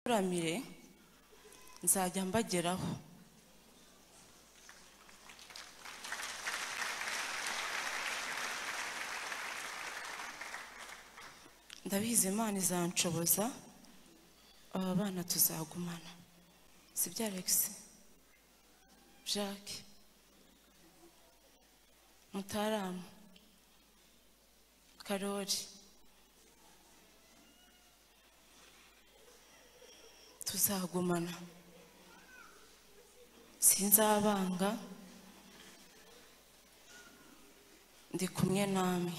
Ramire nzajya mbageraho. Ndabizi Imana izanshoboza, aba bana tuzagumana. Sibyo Alex? Jacques Mutaramu Karori, tuzagumana, sinzabanga, ndi kumwe namwe,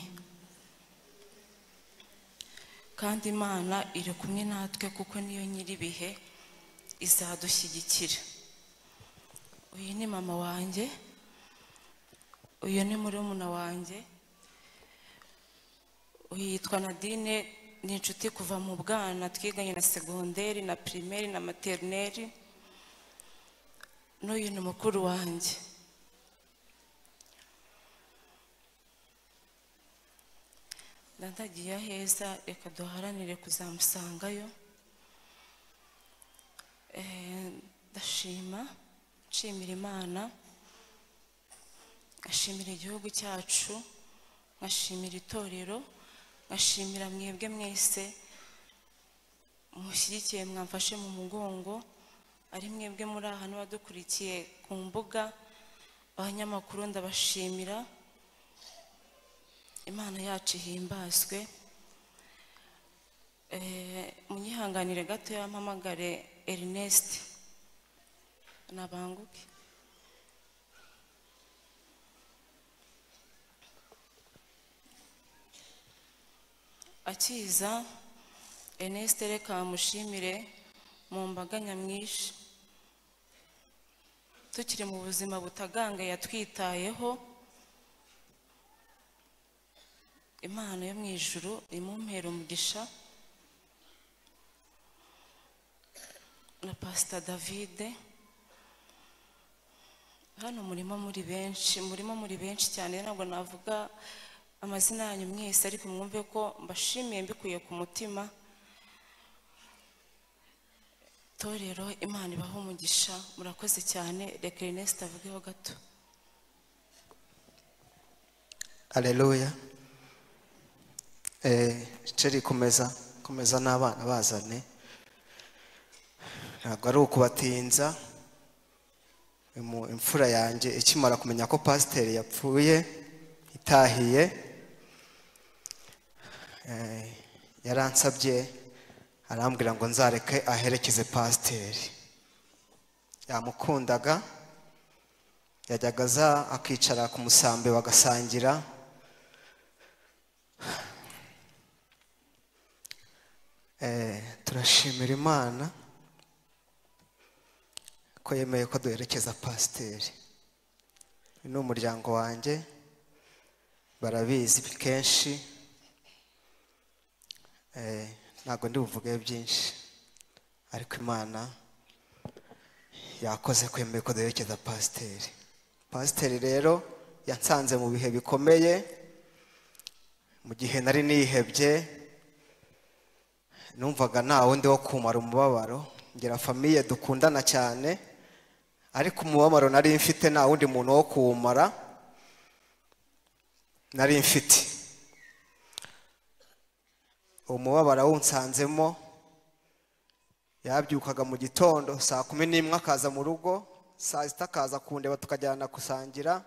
kandi Imana iri kumwe natwe kuko niyo nyiribihe izadushyigikira. Uyu ni mama wanjye, uyu ni murumuna wanjye, uyu yitwa Nadine, ni inshuti kuva mu bwana, twiganye na segonderi na primaire na maternelle. N'uyu ni mukuru wanjye. Ndandagiye aheza, reka duharanire kuzamusangayo. Ndashima, nshimira Imana, ngashimira igihugu cyacu, ngashimira itorero, ngashimira mwebwe mwese mushyigikiye, mwamfashe mu mugongo, ari mwebwe muri aha n'abadukurikiye ku mbuga, abanyamakuru ndabashimira. Imana yacu ihimbazwe. Munyihanganire gato yampamagare Ernest nabanguke. Akiza Ernest reka mushimire mu mbaga nyamwinshi, tukiri mu buzima butaganga yatwitayeho. Imana yo mu ijuru imumpera umugisha. Na Pastor David, hano murimo muri benshi cyane, ntabwo navuga amazina yanyu mwese, ariko mwumve ko mbashimiye mbikuye ku mutima. Torero Imana ibaho umugisha, murakoze cyane. Reka Ernest avugeho gato. Haleluya. Ceri komeza n'abana bazane, ntabwo ari ukubatinza. Imfura yanjye ikimara kumenya ko pasiteri yapfuye itahiye, yaransabye arambwira ngo nzareke aherekeze pasiteri. Yamukundaga, yajyaga aza akicara ku musambi bagasangira. Turashimira Imana ko yemeye ko duherekeza pasiteri. Ni umuryango wanjye, barabizi kenshi, ntabwo ndi buvuge byinshi, ariko Imana yakoze ko yemeye ko duherekeza pasiteri. Pasiteri rero yansanze mu bihe bikomeye, mu gihe nari nihebye, numvaga nta wundi wo kumara umubabaro. Ngira famiye dukundana cyane, ariko umubabaro nari mfite nta wundi muntu wo kuwumara nari mfite. Umubabaro awunsanzemo, yabyukaga mu gitondo saa 11 akaza mu rugo, saa 6 akaza kundeba tukajyana gusangira,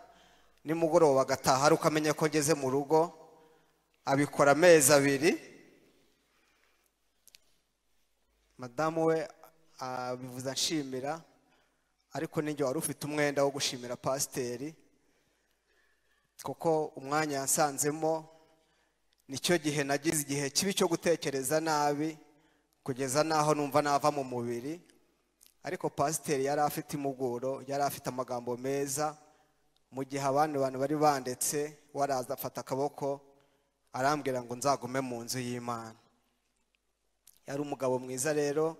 nimugoroba agataha ari ukamenya ko ngeze mu rugo. Abikora amezi 2. Madamu we abivuza nshimira, ariko ninjye wari ufite umwenda wo gushimira pasiteri, kuko umwanya yansanzemo nicyo gihe nagize igihe kibi cyo gutekereza nabi, kugeza naho numva nava mu mubiri. Ariko pasiteri yari afite imuguro, yari afite amagambo meza. Mu gihe abandi bantu bari bandetse, waraza afata akaboko arambwira ngo nzagume mu nzu y'Imana. Yari umugabo mwiza rero,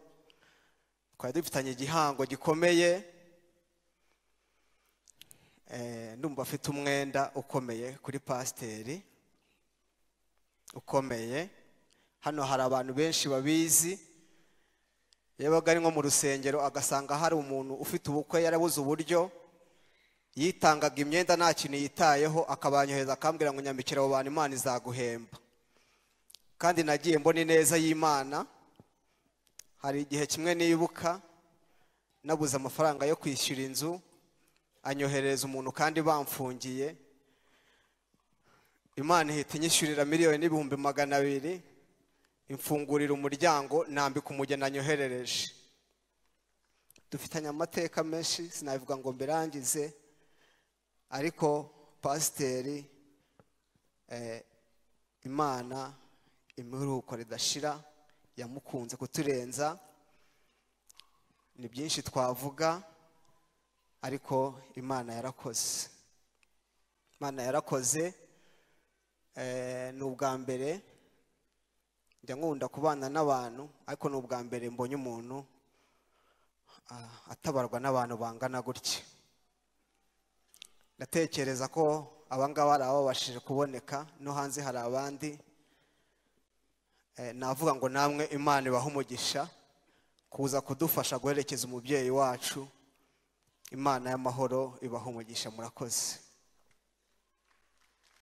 twari dufitanye igihango gikomeye. Ndumva afite umwenda ukomeye kuri pasiteri, ukomeye. Hano hari abantu benshi babizi, yabaga ari nko mu rusengero agasanga hari umuntu ufite ubukwe yarabuze uburyo, yitangaga imyenda nta kintu yitayeho, akabanyoheza akambwira ngo nyambikira abo bantu Imana izaguhemba. Kandi nagiye mbona ineza y'Imana. Hari igihe kimwe nibuka nabuze amafaranga yo kwishyura inzu, anyoherereza umuntu kandi bamfungiye, Imana ihita inyishyurira $1,200,000, imfungurira umuryango, nambika umugeni anyoherereje. Dufitanye amateka menshi sinabivuga ngo mbirangize, ariko pasiteri Imana imuruhuko ridashira, yamukunze kuturenza. Ni byinshi twavuga, ariko Imana yarakoze. Imana yarakoze. Ni ubwa mbere njya nkunda kubana n'abantu, ariko ni ubwa mbere mbonye umuntu atabarwa n'abantu bangana gutya. Ndatekereza ko abangaba ari ababashije kuboneka, no hanze hari abandi. Navuga ngo namwe Imana ibaha umugisha kuza kudufasha guherekeza umubyeyi wacu. Imana y'amahoro ibaha umugisha. Murakoze.